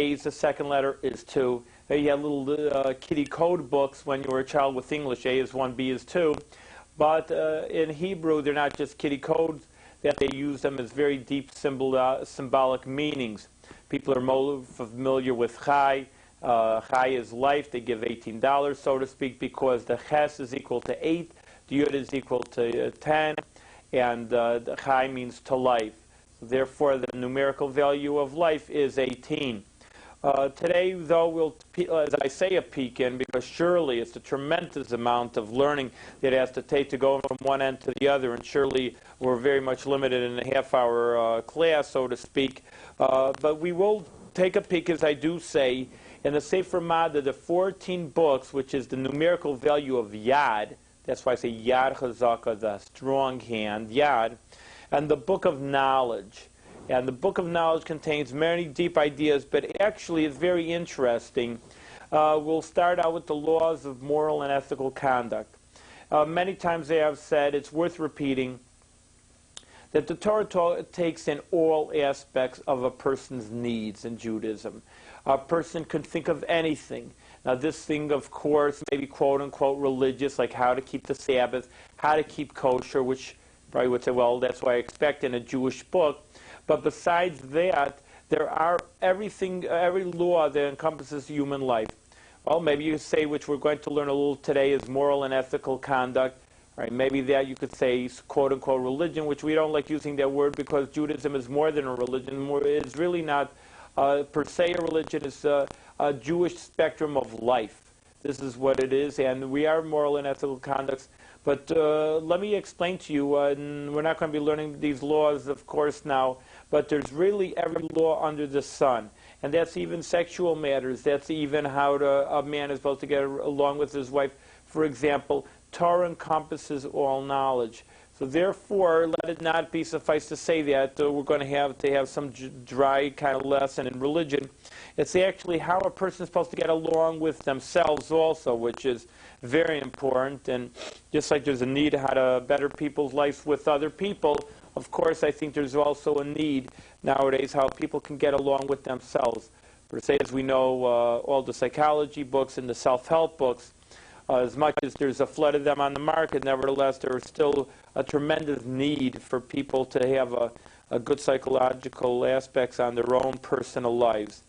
A's, the second letter is 2. You had little kitty code books when you were a child with English. A is 1, B is 2. But in Hebrew, they're not just kitty codes, that they use them as very deep symbolic meanings. People are more familiar with Chai. Chai is life. They give $18, so to speak, because the Ches is equal to 8, the Yud is equal to 10, and the Chai means to life. So therefore, the numerical value of life is 18. Today, though, we'll, as I say, a peek in, because surely it's a tremendous amount of learning that it has to take to go from one end to the other, and surely we're very much limited in a half-hour class, so to speak. But we will take a peek, as I do say, in the Sefer Mada, the 14 books, which is the numerical value of Yad. That's why I say Yad Chazaka, the strong hand, Yad, and the Book of Knowledge. And the Book of Knowledge contains many deep ideas, but actually it's very interesting. We'll start out with the laws of moral and ethical conduct. Many times they have said, it's worth repeating, that the Torah takes in all aspects of a person's needs in Judaism. A person can think of anything. Now this thing, of course, may be quote-unquote religious, like how to keep the Sabbath, how to keep kosher, which probably would say, well, that's what I expect in a Jewish book. But besides that, there are every law that encompasses human life. Well, maybe you say, which we're going to learn a little today, is moral and ethical conduct. Right? Maybe that you could say quote-unquote religion, which we don't like using that word because Judaism is more than a religion. It's really not per se a religion. It's a Jewish spectrum of life. This is what it is, and we are moral and ethical conducts. But let me explain to you, and we're not going to be learning these laws, of course, now, but there's really every law under the sun. And that's even sexual matters. That's even how a man is supposed to get along with his wife. For example, Torah encompasses all knowledge. So therefore, let it not be suffice to say that we're going to have some dry kind of lesson in religion. It's actually how a person is supposed to get along with themselves also, which is very important. And just like there's a need how to better people's lives with other people, of course, I think there's also a need nowadays how people can get along with themselves. Per se, as we know, all the psychology books and the self-help books, as much as there's a flood of them on the market, nevertheless, there is still a tremendous need for people to have a good psychological aspects on their own personal lives.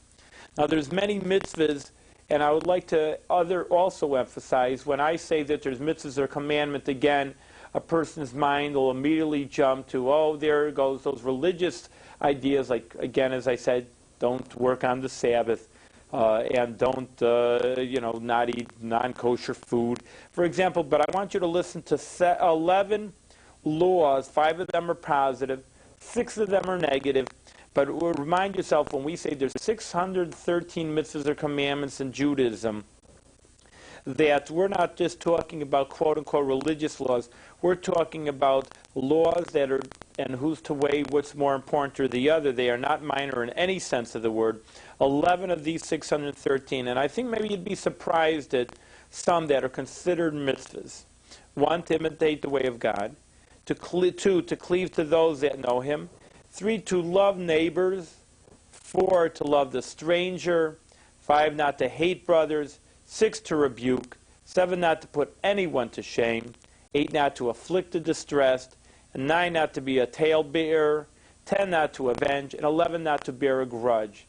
Now, there's many mitzvahs, and I would like to also emphasize, when I say that there's mitzvahs or commandment, again, a person's mind will immediately jump to, oh, there goes those religious ideas, like, again, as I said, don't work on the Sabbath, and don't, not eat non-kosher food, for example. But I want you to listen to 11 laws. 5 of them are positive, 6 of them are negative. But remind yourself, when we say there's 613 mitzvahs or commandments in Judaism, that we're not just talking about quote-unquote religious laws. We're talking about laws that are, and who's to weigh what's more important or the other. They are not minor in any sense of the word. 11 of these 613. And I think maybe you'd be surprised at some that are considered mitzvahs. 1, to imitate the way of God. 2, to cleave to those that know Him. 3, to love neighbors. 4, to love the stranger. 5, not to hate brothers. 6, to rebuke. 7, not to put anyone to shame. 8, not to afflict the distressed. And 9, not to be a talebearer. 10, not to avenge. And 11, not to bear a grudge.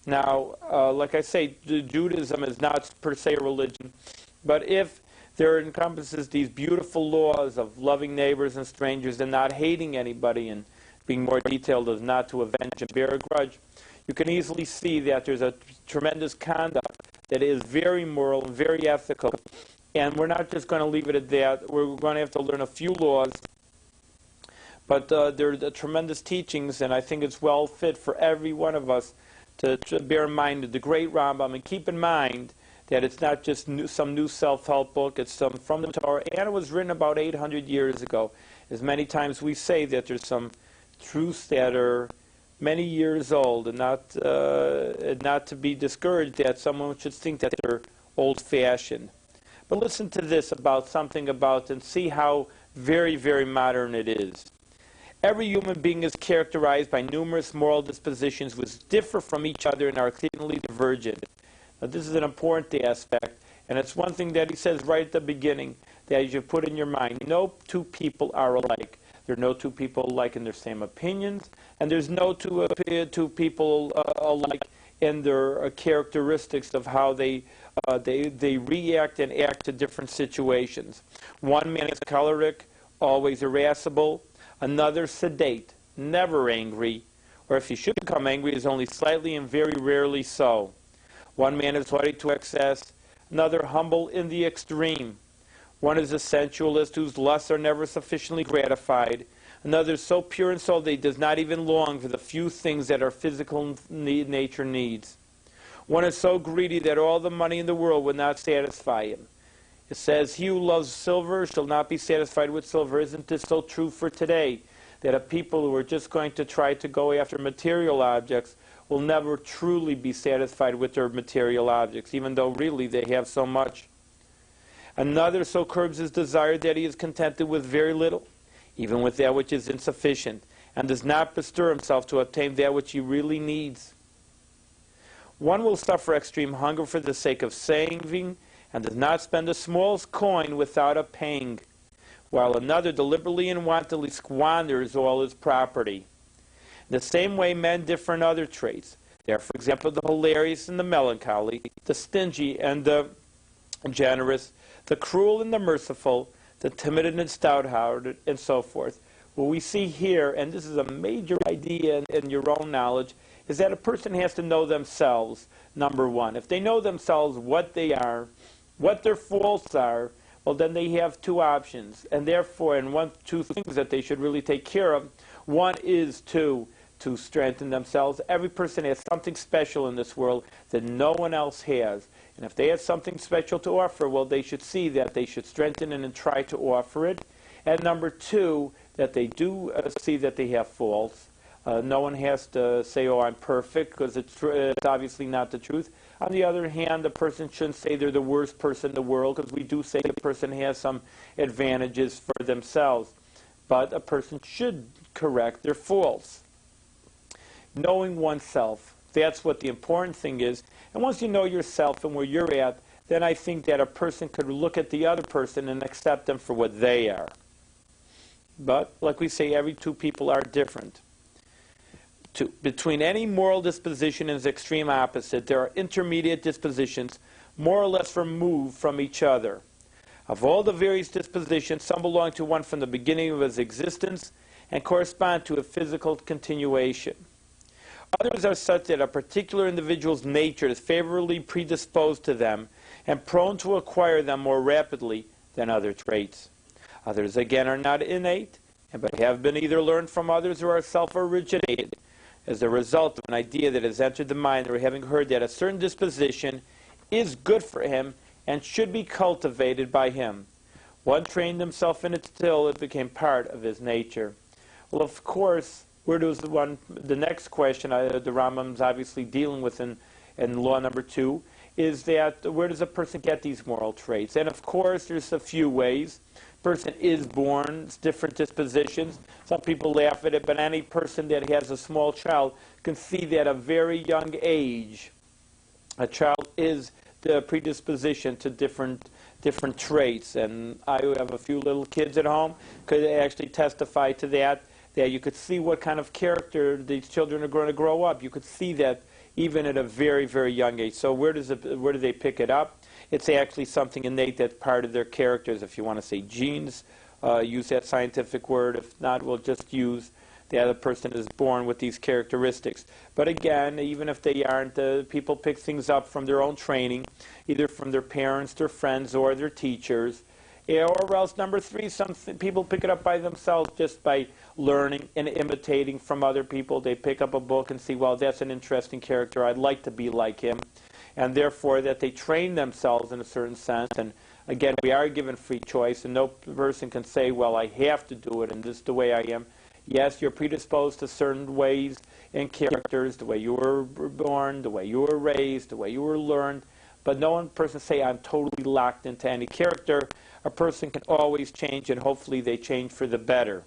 Now, like I say, Judaism is not per se a religion. But if there encompasses these beautiful laws of loving neighbors and strangers and not hating anybody, and being more detailed as not to avenge and bear a grudge, you can easily see that there's a tremendous conduct that is very moral and very ethical. And we're not just going to leave it at that. We're going to have to learn a few laws. But there are tremendous teachings, and I think it's well fit for every one of us to bear in mind the great Rambam, and keep in mind that it's not just some new self-help book. It's from the Torah, and it was written about 800 years ago. As many times we say that there's some truths that are many years old, and not to be discouraged that someone should think that they're old-fashioned. But listen to this about something about, and see how very, very modern it is. Every human being is characterized by numerous moral dispositions which differ from each other and are exceedingly divergent. Now, this is an important aspect, and it's one thing that he says right at the beginning that you should put in your mind. No two people are alike. There are no two people alike in their same opinions, and there's no two people alike in their characteristics of how they react and act to different situations. One man is choleric, always irascible. Another sedate, never angry, or if he should become angry, is only slightly and very rarely so. One man is haughty to excess, another humble in the extreme. One is a sensualist whose lusts are never sufficiently gratified. Another is so pure in soul that he does not even long for the few things that our physical nature needs. One is so greedy that all the money in the world would not satisfy him. It says, he who loves silver shall not be satisfied with silver. Isn't this so true for today? That a people who are just going to try to go after material objects will never truly be satisfied with their material objects, even though really they have so much. Another so curbs his desire that he is contented with very little, even with that which is insufficient, and does not bestir himself to obtain that which he really needs. One will suffer extreme hunger for the sake of saving, and does not spend the smallest coin without a pang, while another deliberately and wantonly squanders all his property. In the same way, men differ in other traits. They are, for example, the hilarious and the melancholy, the stingy and the generous, the cruel and the merciful, the timid and stout-hearted, and so forth. What we see here, and this is a major idea in your own knowledge, is that a person has to know themselves, number one. If they know themselves, what they are, what their faults are, well, then they have two options. And therefore, and two things that they should really take care of. One is to strengthen themselves. Every person has something special in this world that no one else has. And if they have something special to offer, well, they should see that they should strengthen it and try to offer it. And number two, that they do see that they have faults. No one has to say, oh, I'm perfect, because it's obviously not the truth. On the other hand, the person shouldn't say they're the worst person in the world, because we do say the person has some advantages for themselves. But a person should correct their faults. Knowing oneself, that's what the important thing is. And once you know yourself and where you're at, then I think that a person could look at the other person and accept them for what they are. But, like we say, every two people are different. Between any moral disposition and its extreme opposite, there are intermediate dispositions more or less removed from each other. Of all the various dispositions, some belong to one from the beginning of his existence and correspond to a physical continuation. Others are such that a particular individual's nature is favorably predisposed to them and prone to acquire them more rapidly than other traits. Others, again, are not innate, but have been either learned from others or are self-originated, as a result of an idea that has entered the mind or having heard that a certain disposition is good for him and should be cultivated by him. One trained himself in it till it became part of his nature. Well, of course, where does the next question the Rambam's obviously dealing with in law number 2 is that where does a person get these moral traits? And of course, there's a few ways. Person is born, it's different dispositions. Some people laugh at it, but any person that has a small child can see that at a very young age, a child is the predisposition to different traits. And I have a few little kids at home, could actually testify to that you could see what kind of character these children are going to grow up. You could see that even at a very, very young age. So where do they pick it up? It's actually something innate that's part of their characters. If you want to say genes, use that scientific word. If not, we'll just use the other person is born with these characteristics. But again, even if they aren't, people pick things up from their own training, either from their parents, their friends, or their teachers. Or else, number 3, some people pick it up by themselves just by learning and imitating from other people. They pick up a book and see, well, that's an interesting character. I'd like to be like him. And therefore, that they train themselves in a certain sense. And again, we are given free choice, and no person can say, well, I have to do it, and this is the way I am. Yes, you're predisposed to certain ways and characters, the way you were born, the way you were raised, the way you were learned. But no one person say, I'm totally locked into any character. A person can always change, and hopefully they change for the better.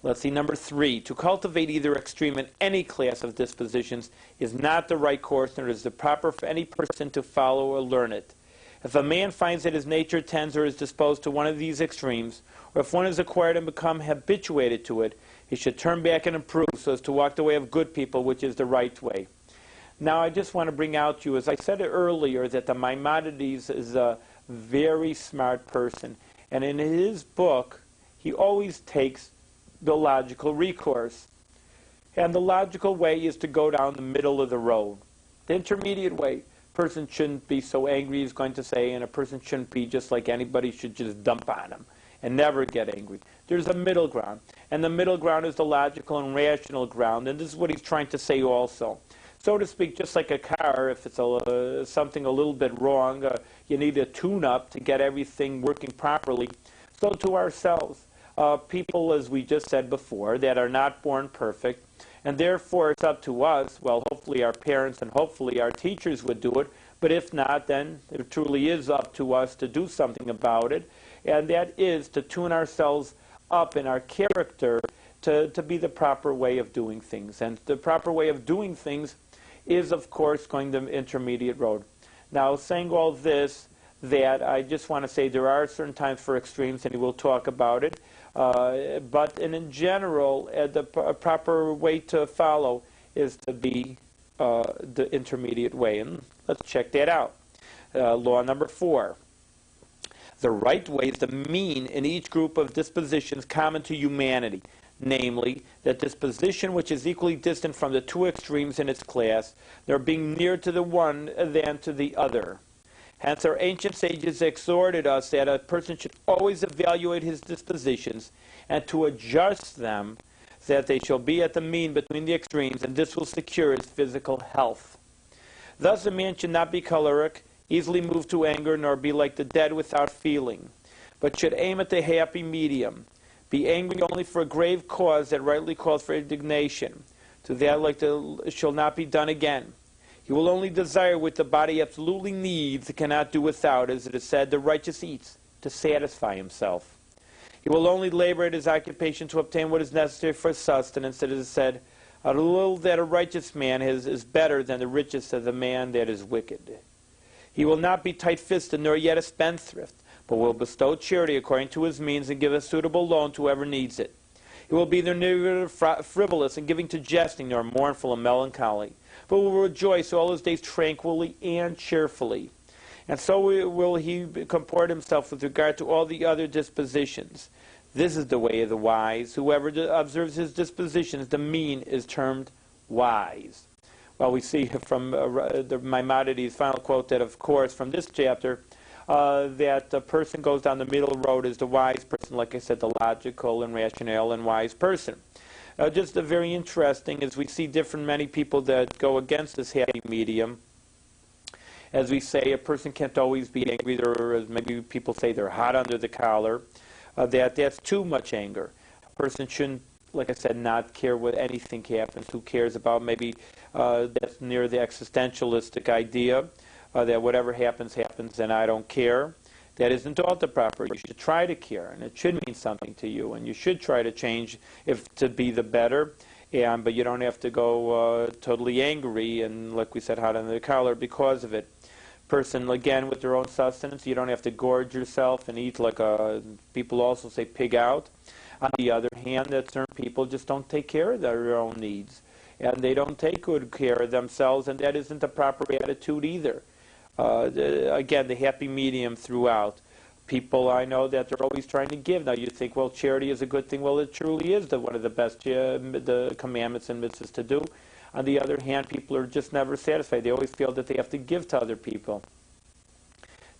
Let's see, number 3. To cultivate either extreme in any class of dispositions is not the right course, nor is it proper for any person to follow or learn it. If a man finds that his nature tends or is disposed to one of these extremes, or if one has acquired and become habituated to it, he should turn back and improve so as to walk the way of good people, which is the right way. Now, I just want to bring out to you, as I said earlier, that the Maimonides is a very smart person. And in his book, he always takes the logical recourse. And the logical way is to go down the middle of the road. The intermediate way, a person shouldn't be so angry, he's going to say, and a person shouldn't be just like anybody should just dump on him and never get angry. There's a middle ground. And the middle ground is the logical and rational ground. And this is what he's trying to say also. So to speak, just like a car, if it's something a little bit wrong, you need a tune-up to get everything working properly. So to ourselves, people, as we just said before, that are not born perfect, and therefore it's up to us, well, hopefully our parents and hopefully our teachers would do it, but if not, then it truly is up to us to do something about it, and that is to tune ourselves up in our character to be the proper way of doing things. And the proper way of doing things is, of course, going the intermediate road. Now, saying all this, that I just want to say there are certain times for extremes, and we'll talk about it. But in general, the proper way to follow is to be the intermediate way. And let's check that out. Law number 4. The right way is the mean in each group of dispositions common to humanity, namely, that disposition which is equally distant from the two extremes in its class, there being nearer to the one than to the other. Hence, our ancient sages exhorted us that a person should always evaluate his dispositions and to adjust them, that they shall be at the mean between the extremes, and this will secure his physical health. Thus, a man should not be choleric, easily moved to anger, nor be like the dead without feeling, but should aim at the happy medium. Be angry only for a grave cause that rightly calls for indignation. To that like shall not be done again. He will only desire what the body absolutely needs, cannot do without, as it is said, the righteous eats to satisfy himself. He will only labor at his occupation to obtain what is necessary for sustenance, as it is said, a little that a righteous man has is better than the richest of the man that is wicked. He will not be tight-fisted, nor yet a spendthrift, but will bestow charity according to his means and give a suitable loan to whoever needs it. He will be neither frivolous in giving to jesting, nor mournful and melancholy, but will rejoice all his days tranquilly and cheerfully. And so will he comport himself with regard to all the other dispositions. This is the way of the wise. Whoever observes his dispositions, the mean, is termed wise. Well, we see from the Maimonides' final quote that, of course, from this chapter, that the person goes down the middle road is the wise person, like I said, the logical and rational and wise person. Just very interesting as we see many people that go against this happy medium. As we say, a person can't always be angry, or as maybe people say they're hot under the collar, that's too much anger. A person shouldn't, like I said, not care what anything happens. Who cares about maybe that's near the existentialistic idea that whatever happens, happens and I don't care. That isn't all the proper. You should try to care, and it should mean something to you, and you should try to change to be the better. But you don't have to go totally angry and, like we said, hot under the collar because of it. Person, again, with their own sustenance, you don't have to gorge yourself and eat like people also say pig out. On the other hand, that certain people just don't take care of their own needs, and they don't take good care of themselves, and that isn't the proper attitude either. Again, the happy medium throughout. People I know that they're always trying to give. Now you think, well, charity is a good thing. Well, it truly is one of the best the commandments and mitzvahs to do. On the other hand, people are just never satisfied. They always feel that they have to give to other people.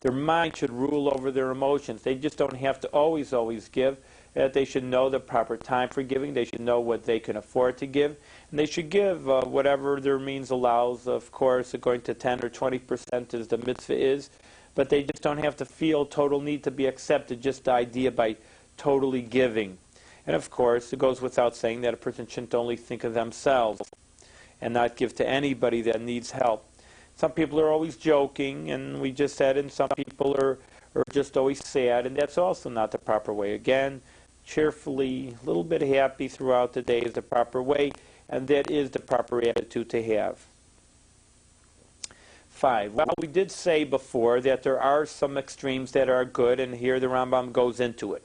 Their mind should rule over their emotions. They just don't have to always give. They should know the proper time for giving. They should know what they can afford to give. And they should give whatever their means allows. Of course, going to 10 or 20% as the mitzvah is. But they just don't have to feel total need to be accepted, just the idea by totally giving. And of course, it goes without saying that a person shouldn't only think of themselves and not give to anybody that needs help. Some people are always joking, and we just said, and some people are just always sad, and that's also not the proper way. Again, cheerfully, a little bit happy throughout the day is the proper way, and that is the proper attitude to have. 5. Well, we did say before that there are some extremes that are good, and here the Rambam goes into it.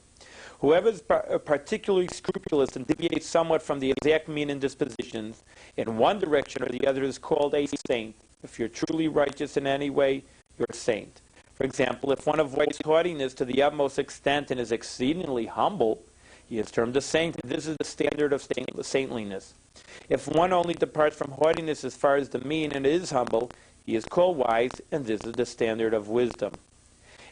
Whoever is particularly scrupulous and deviates somewhat from the exact mean and dispositions in one direction or the other is called a saint. If you're truly righteous in any way, you're a saint. For example, if one avoids haughtiness to the utmost extent and is exceedingly humble, he is termed a saint. This is the standard of saintliness. If one only departs from haughtiness as far as the mean and is humble, he is called wise, and this is the standard of wisdom.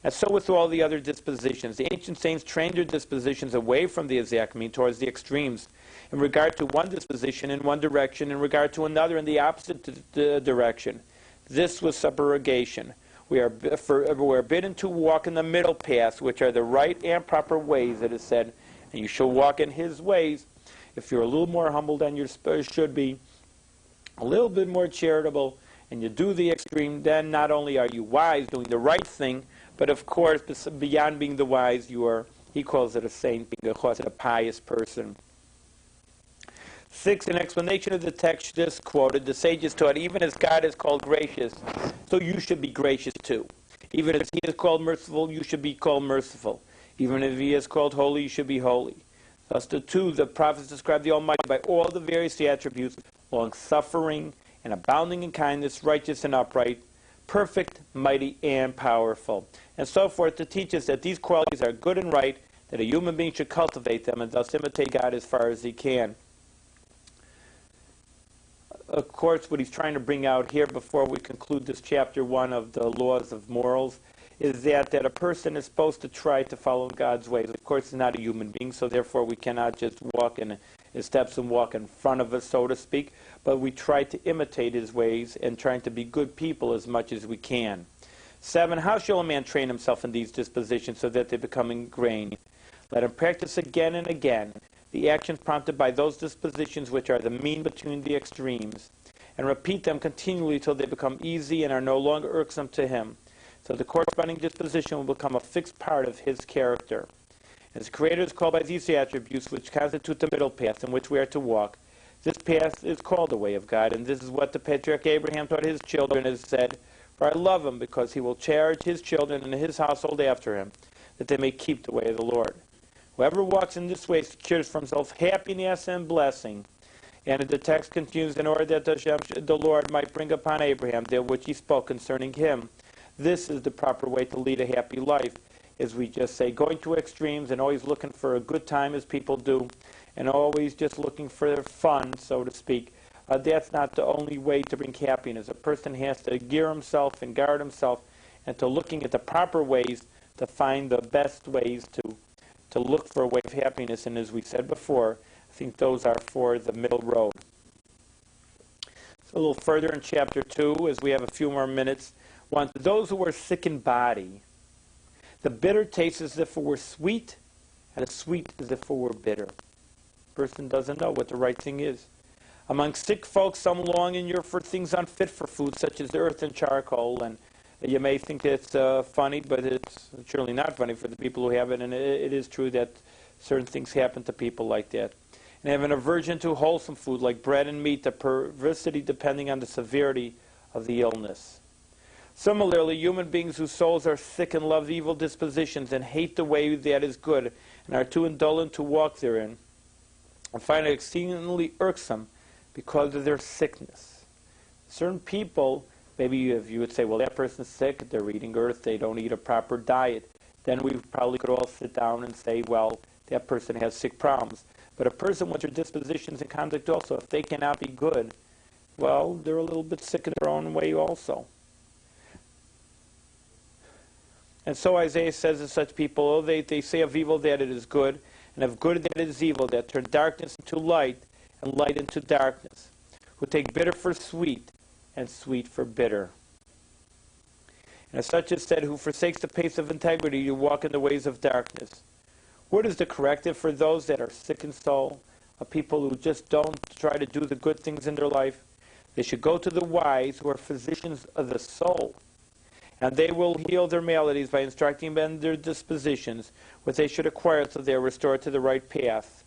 And so with all the other dispositions, the ancient saints trained their dispositions away from the exact mean towards the extremes. In regard to one disposition in one direction, in regard to another in the opposite direction. This was subrogation. We are bidden to walk in the middle path, which are the right and proper ways, it is said, and you shall walk in his ways. If you're a little more humble than you should be, a little bit more charitable, and you do the extreme, then not only are you wise, doing the right thing, but of course, beyond being the wise, he calls it a saint, being a pious person. 6, in explanation of the text just quoted, the sages taught, even as God is called gracious, so you should be gracious too. Even as he is called merciful, you should be called merciful. Even if he is called holy, you should be holy. Thus the prophets describe the Almighty by all the various attributes, long-suffering and abounding in kindness, righteous and upright, perfect, mighty, and powerful, and so forth, to teach us that these qualities are good and right, that a human being should cultivate them and thus imitate God as far as he can. Of course, what he's trying to bring out here before we conclude this chapter 1 of the laws of morals is that a person is supposed to try to follow God's ways. Of course, he's not a human being, so therefore we cannot just walk in his steps and walk in front of us, so to speak, but we try to imitate his ways and trying to be good people as much as we can. 7, how shall a man train himself in these dispositions so that they become ingrained? Let him practice again and again the actions prompted by those dispositions which are the mean between the extremes, and repeat them continually till they become easy and are no longer irksome to him. So the corresponding disposition will become a fixed part of his character. As the Creator is called by these attributes which constitute the middle path in which we are to walk, this path is called the way of God, and this is what the patriarch Abraham taught his children, as said, for I love him, because he will charge his children and his household after him, that they may keep the way of the Lord. Whoever walks in this way secures for himself happiness and blessing. And the text continues, in order that the Lord might bring upon Abraham that which he spoke concerning him. This is the proper way to lead a happy life, as we just say, going to extremes and always looking for a good time as people do, and always just looking for fun, so to speak. That's not the only way to bring happiness. A person has to gear himself and guard himself into looking at the proper ways to find the best ways to look for a way of happiness. And as we said before, I think those are for the middle road. So a little further in chapter 2, as we have a few more minutes. 1, to those who are sick in body, the bitter tastes as if it were sweet, and the sweet as if it were bitter. The person doesn't know what the right thing is. Among sick folks, some longing for things unfit for food, such as earth and charcoal, and you may think it's funny, but it's surely not funny for the people who have it, and it is true that certain things happen to people like that. And have an aversion to wholesome food like bread and meat, the perversity depending on the severity of the illness. Similarly, human beings whose souls are sick and love evil dispositions and hate the way that is good and are too indolent to walk therein, and find it exceedingly irksome because of their sickness. Certain people, maybe if you would say, well, that person's sick, they're eating earth, they don't eat a proper diet, then we probably could all sit down and say, well, that person has sick problems. But a person with their dispositions and conduct also, if they cannot be good, well, they're a little bit sick in their own way also. And so Isaiah says to such people, oh, they say of evil that it is good, and of good that it is evil, that turn darkness into light, and light into darkness, who take bitter for sweet, and sweet for bitter. And as such is said, who forsakes the path of integrity, you walk in the ways of darkness. What is the corrective for those that are sick in soul, of people who just don't try to do the good things in their life? They should go to the wise, who are physicians of the soul, And they will heal their maladies by instructing them in their dispositions, what they should acquire so they are restored to the right path.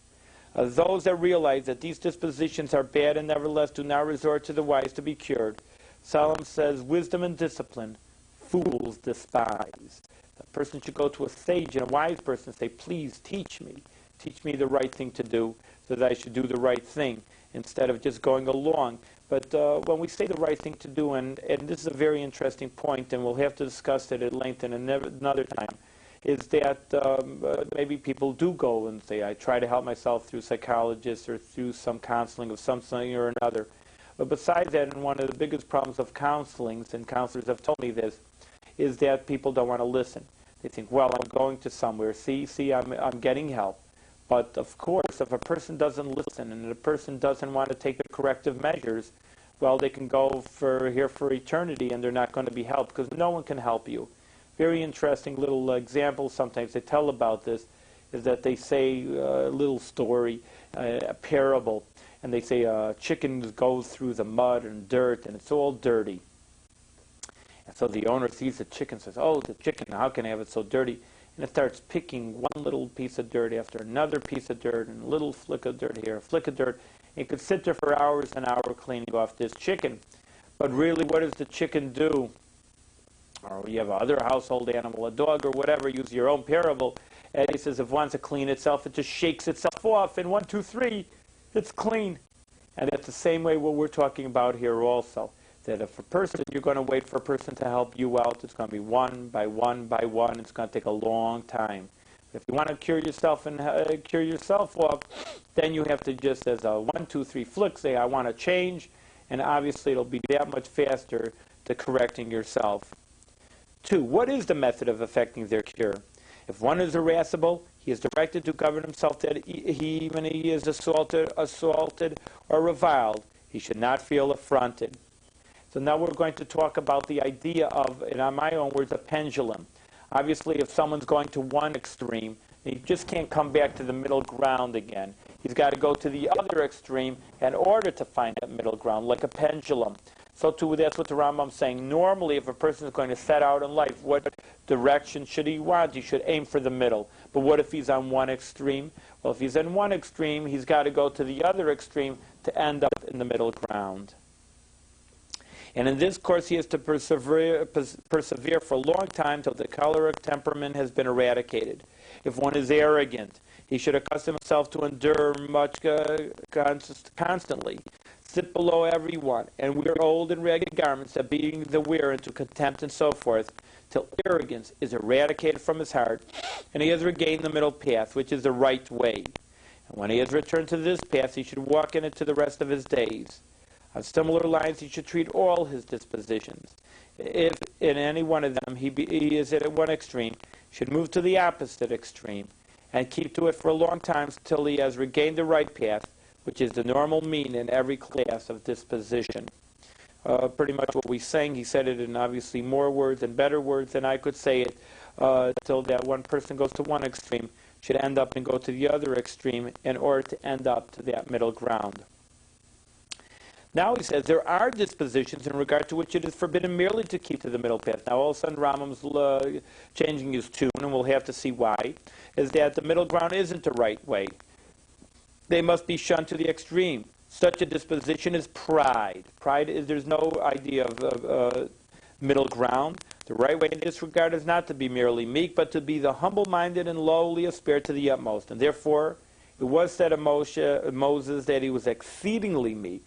Those that realize that these dispositions are bad and nevertheless do not resort to the wise to be cured. Solomon says, wisdom and discipline, fools despise. A person should go to a sage and a wise person and say, please teach me. Teach me the right thing to do so that I should do the right thing instead of just going along. But when we say the right thing to do, and this is a very interesting point, and we'll have to discuss it at length in another time, is that maybe people do go and say, I try to help myself through psychologists or through some counseling of something or another. But besides that, and one of the biggest problems of counselings, and counselors have told me this, is that people don't want to listen. They think, well, I'm going to somewhere. See, I'm getting help. But of course, if a person doesn't listen and a person doesn't want to take the corrective measures, well, they can go here for eternity and they're not going to be helped because no one can help you. Very interesting little example sometimes they tell about this is that they say a little story, a parable, and they say a chicken goes through the mud and dirt and it's all dirty. And so the owner sees the chicken and says, oh, the chicken, how can I have it so dirty? And it starts picking one little piece of dirt after another piece of dirt and a little flick of dirt here, a flick of dirt. It could sit there for hours and hours cleaning off this chicken. But really, what does the chicken do? Or you have another household animal, a dog or whatever, use your own parable. And he says if it wants to clean itself, it just shakes itself off. And 1, 2, 3, it's clean. And that's the same way what we're talking about here also. That if a person, you're going to wait for a person to help you out, it's going to be one by one by one. It's going to take a long time. If you want to cure yourself and cure yourself off, then you have to just, as a 1, 2, 3 flick, say, I want to change. And obviously it'll be that much faster to correcting yourself. 2, what is the method of effecting their cure? If one is irascible, he is directed to govern himself that even he is assaulted or reviled, he should not feel affronted. So now we're going to talk about the idea of, and in my own words, a pendulum. Obviously, if someone's going to one extreme, he just can't come back to the middle ground again. He's got to go to the other extreme in order to find that middle ground, like a pendulum. So too, that's what the Rambam's saying. Normally, if a person is going to set out in life, what direction should he want? He should aim for the middle. But what if he's on one extreme? Well, if he's in one extreme, he's got to go to the other extreme to end up in the middle ground. And in this course, he has to persevere for a long time till the choleric temperament has been eradicated. If one is arrogant, he should accustom himself to endure much constantly, sit below everyone, and wear old and ragged garments that being the wear into contempt and so forth, till arrogance is eradicated from his heart, and he has regained the middle path, which is the right way. And when he has returned to this path, he should walk in it to the rest of his days. On similar lines, he should treat all his dispositions. If in any one of them he is at one extreme, he should move to the opposite extreme and keep to it for a long time till he has regained the right path, which is the normal mean in every class of disposition. Pretty much what we sang, he said it in obviously more words and better words than I could say it, till that one person goes to one extreme, should end up and go to the other extreme in order to end up to that middle ground. Now he says there are dispositions in regard to which it is forbidden merely to keep to the middle path. Now all of a sudden Rambam's changing his tune, and we'll have to see why, is that the middle ground isn't the right way. They must be shunned to the extreme. Such a disposition is pride. Pride is, there's no idea of middle ground. The right way in this regard is not to be merely meek, but to be the humble-minded and lowly of spirit to the utmost. And therefore, it was said of Moses that he was exceedingly meek.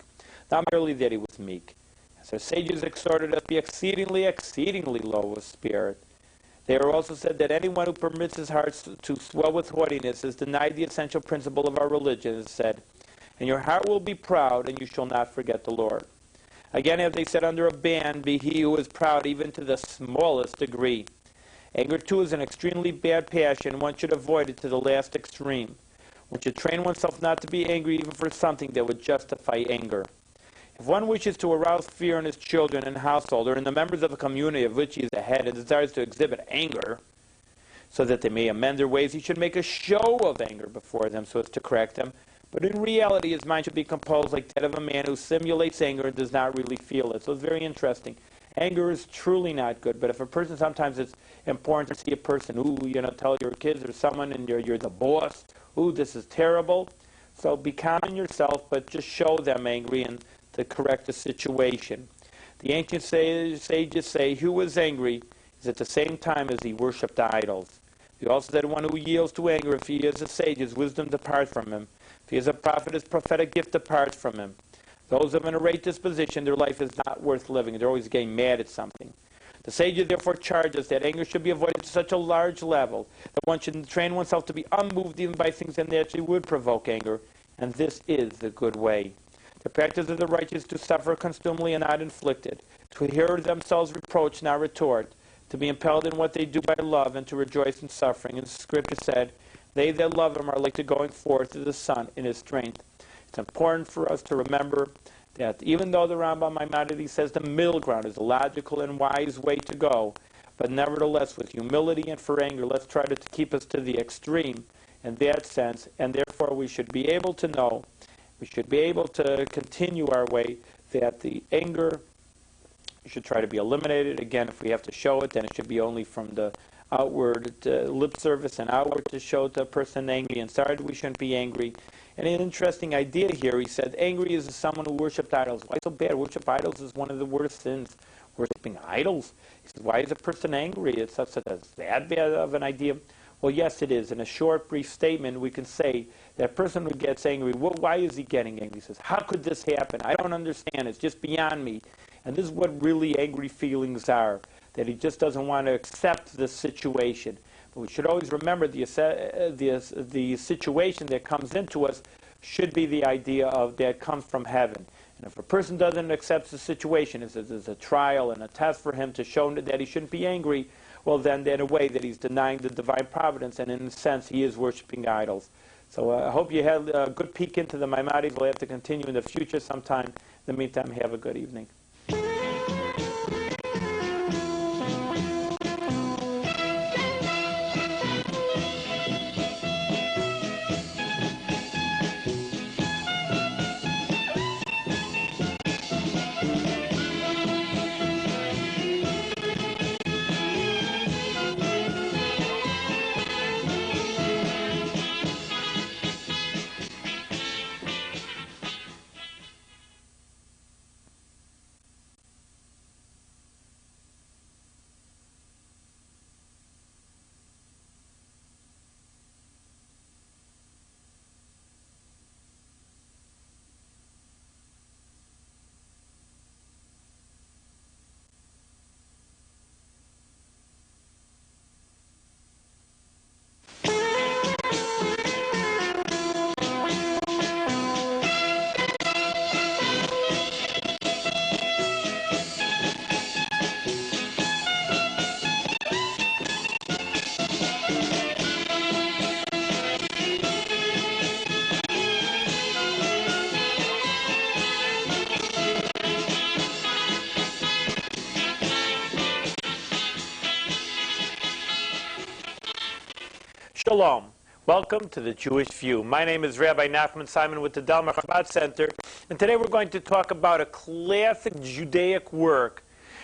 Not merely that he was meek. As our sages exhorted us to be exceedingly, exceedingly low of spirit. They are also said that anyone who permits his heart to swell with haughtiness has denied the essential principle of our religion, is said, and your heart will be proud, and you shall not forget the Lord. Again, have they said under a ban, be he who is proud even to the smallest degree. Anger, too, is an extremely bad passion. One should avoid it to the last extreme. One should train oneself not to be angry even for something that would justify anger. If one wishes to arouse fear in his children and household, or in the members of a community of which he is the head, and desires to exhibit anger, so that they may amend their ways, he should make a show of anger before them so as to correct them. But in reality, his mind should be composed like that of a man who simulates anger and does not really feel it. So it's very interesting. Anger is truly not good. But if a person, sometimes it's important to see a person, tell your kids or someone, and you're the boss, this is terrible. So be calm in yourself, but just show them angry and to correct the situation. The ancient sages say, who was angry is at the same time as he worshipped idols. He also said, one who yields to anger, if he is a sage, his wisdom departs from him. If he is a prophet, his prophetic gift departs from him. Those of an irate disposition, their life is not worth living. They're always getting mad at something. The sages therefore charge us that anger should be avoided to such a large level that one should train oneself to be unmoved even by things that naturally would provoke anger, and this is the good way. The practice of the righteous to suffer consumingly and not inflicted, to hear themselves reproached, not retort, to be impelled in what they do by love, and to rejoice in suffering. And the Scripture said, they that love him are like the going forth of the sun in his strength. It's important for us to remember that even though the Rambam Maimonides says the middle ground is a logical and wise way to go, but nevertheless with humility and for anger, let's try to keep us to the extreme in that sense, and therefore we should be able to know, we should be able to continue our way, that the anger should try to be eliminated. Again, if we have to show it, then it should be only from the outward lip service and outward to show the person angry and sorry. We shouldn't be angry. And an interesting idea here, he said, angry is someone who worshipped idols. Why so bad? Worship idols is one of the worst sins. Worshipping idols. He says, why is a person angry? It's such that bad of an idea. Well, yes, it is. In a short, brief statement, we can say that a person who gets angry, why is he getting angry? He says, how could this happen? I don't understand. It's just beyond me. And this is what really angry feelings are, that he just doesn't want to accept the situation. But we should always remember the situation that comes into us should be the idea of that comes from heaven. And if a person doesn't accept the situation, if there's a trial and a test for him to show that he shouldn't be angry, well then in a way that he's denying the divine providence, and in a sense he is worshiping idols. So I hope you had a good peek into the Maimonides. We'll have to continue in the future sometime. In the meantime, have a good evening. Shalom. Welcome to the Jewish View. My name is Rabbi Nachman Simon with the Dalmar Chabad Center, and today we're going to talk about a classic Judaic work,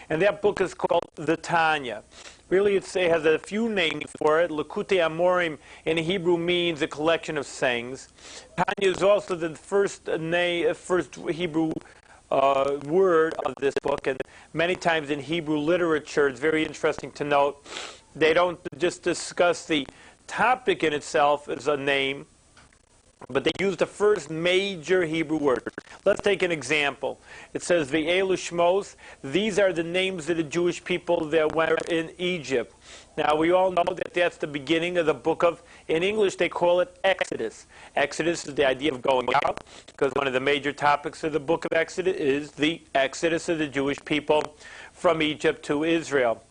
and that book is called the Tanya. Really, it has a few names for it. Likutei Amorim in Hebrew means a collection of sayings. Tanya is also the first Hebrew word of this book, and many times in Hebrew literature, it's very interesting to note, they don't just discuss the topic in itself as a name, but they use the first major Hebrew word. Let's take an example. It says, Ve'elu Shmos, these are the names of the Jewish people that were in Egypt. Now, we all know that that's the beginning of the book of, in English, they call it Exodus. Exodus is the idea of going out, because one of the major topics of the book of Exodus is the exodus of the Jewish people from Egypt to Israel.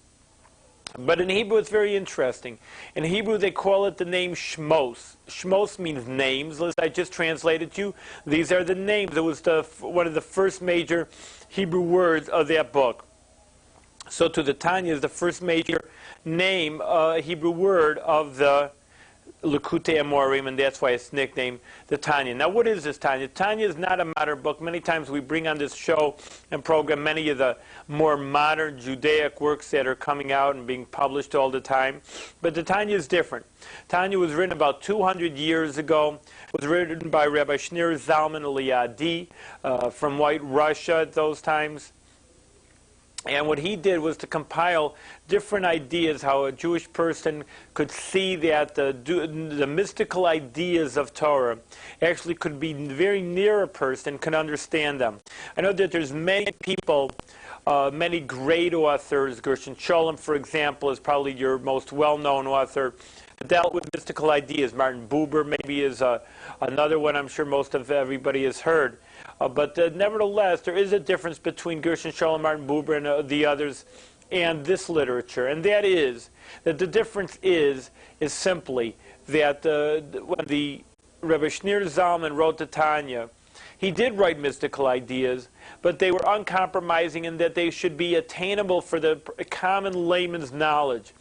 But in Hebrew, it's very interesting. In Hebrew, they call it the name Shmos. Shmos means names. As I just translated to you, these are the names. It was one of the first major Hebrew words of that book. So to the Tanya is the first major name, Hebrew word of the Likutei Amorim, and that's why it's nicknamed the Tanya. Now, what is this Tanya? Tanya is not a modern book. Many times we bring on this show and program many of the more modern Judaic works that are coming out and being published all the time. But the Tanya is different. Tanya was written about 200 years ago. It was written by Rabbi Shneur Zalman Liadi from White Russia at those times. And what he did was to compile different ideas, how a Jewish person could see that the mystical ideas of Torah actually could be very near a person, can understand them. I know that there's many people, many great authors. Gershon Sholem, for example, is probably your most well-known author, dealt with mystical ideas. Martin Buber maybe is another one I'm sure most of everybody has heard. But nevertheless, there is a difference between Gershon Sholem, Martin Buber, and the others, and this literature. And that is that the difference is simply that when the Rebbe Shneur Zalman wrote the Tanya, he did write mystical ideas, but they were uncompromising in that they should be attainable for the common layman's knowledge.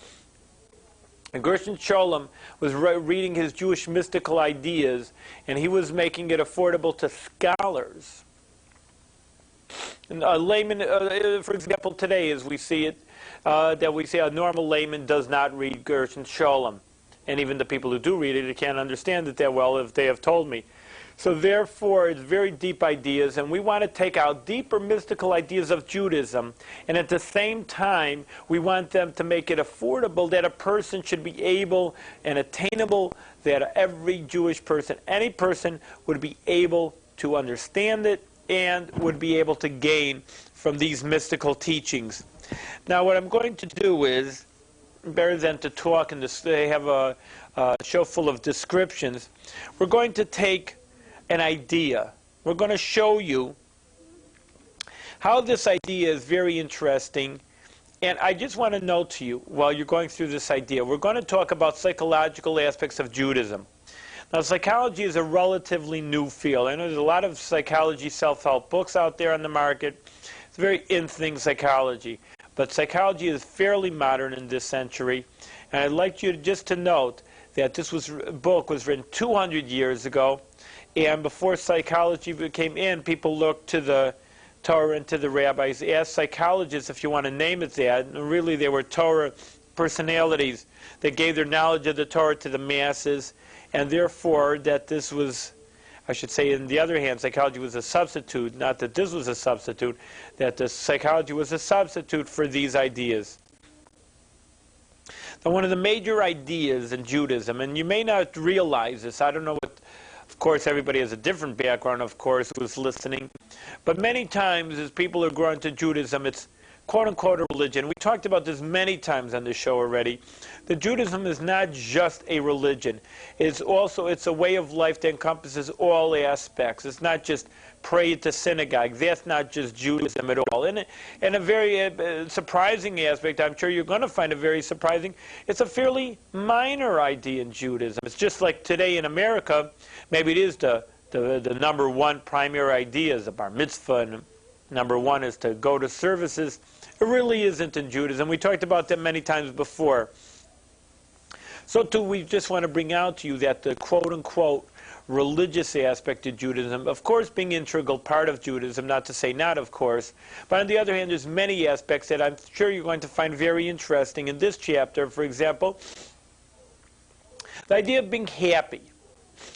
And Gershon Sholem was reading his Jewish mystical ideas, and he was making it affordable to scholars. And a layman, for example, today, as we see it, that we say a normal layman does not read Gershon Sholem. And even the people who do read it can't understand it that well if they have told me. So therefore, it's very deep ideas, and we want to take out deeper mystical ideas of Judaism, and at the same time, we want them to make it affordable that a person should be able and attainable, that every Jewish person, any person, would be able to understand it and would be able to gain from these mystical teachings. Now, what I'm going to do is, better than to talk, and they have a show full of descriptions, we're going to take an idea. We're going to show you how this idea is very interesting. And I just want to note to you, while you're going through this idea, we're going to talk about psychological aspects of Judaism. Now, psychology is a relatively new field. I know there's a lot of psychology self-help books out there on the market. It's very in-thing psychology. But psychology is fairly modern in this century. And I'd like you just to note that this book was written 200 years ago. And before psychology came in, people looked to the Torah and to the rabbis as psychologists, if you want to name it that. And really, they were Torah personalities that gave their knowledge of the Torah to the masses. And therefore, that this was, I should say, on the other hand, psychology was a substitute. Not that this was a substitute, that the psychology was a substitute for these ideas. Now, one of the major ideas in Judaism, and you may not realize this, I don't know what. Of course, everybody has a different background, of course, who's listening. But many times, as people are growing to Judaism, it's quote-unquote a religion. We talked about this many times on this show already. That Judaism is not just a religion. It's a way of life that encompasses all aspects. It's not just pray at the synagogue. That's not just Judaism at all. And a very surprising aspect, I'm sure you're going to find it very surprising, it's a fairly minor idea in Judaism. It's just like today in America, maybe it is the number one primary idea is the bar mitzvah, and number one is to go to services. It really isn't in Judaism. We talked about that many times before. So too, we just want to bring out to you that the quote-unquote religious aspect of Judaism, of course being an integral part of Judaism, not to say not, of course, but on the other hand, there's many aspects that I'm sure you're going to find very interesting in this chapter. For example, the idea of being happy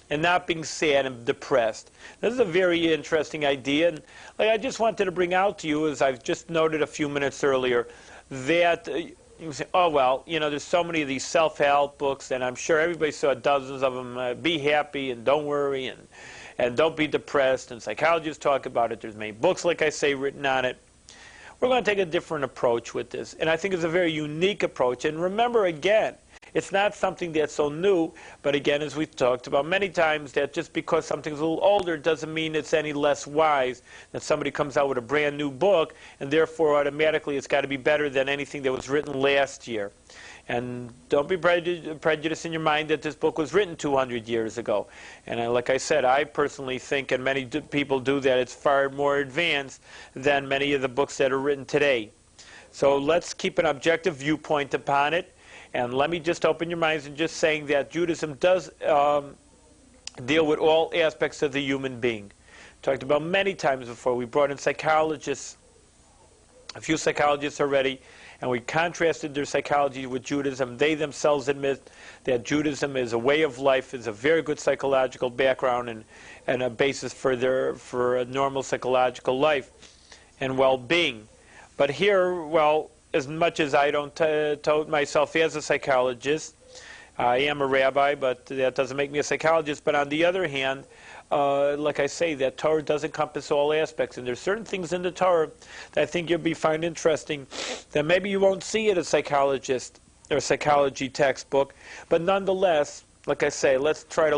and not being sad and depressed. This is a very interesting idea, and I just wanted to bring out to you, as I've just noted a few minutes earlier, that you say, oh, well, you know, there's so many of these self-help books, and I'm sure everybody saw dozens of them, be happy and don't worry and don't be depressed, and psychologists talk about it. There's many books, like I say, written on it. We're going to take a different approach with this, and I think it's a very unique approach. And remember, again, it's not something that's so new, but again, as we've talked about many times, that just because something's a little older doesn't mean it's any less wise. That somebody comes out with a brand new book, and therefore automatically it's got to be better than anything that was written last year. And don't be prejudiced in your mind that this book was written 200 years ago. And like I said, I personally think, and many people do, that it's far more advanced than many of the books that are written today. So let's keep an objective viewpoint upon it. And let me just open your minds in just saying that Judaism does deal with all aspects of the human being. Talked about many times before. We brought in psychologists, a few psychologists already, and we contrasted their psychology with Judaism. They themselves admit that Judaism is a way of life, is a very good psychological background and a basis for a normal psychological life and well-being. But here, well, as much as I don't tout myself as a psychologist, I am a rabbi, but that doesn't make me a psychologist. But on the other hand, like I say, that Torah does encompass all aspects. And there's certain things in the Torah that I think you'll find interesting that maybe you won't see in a psychologist or psychology textbook. But nonetheless, like I say, let's try to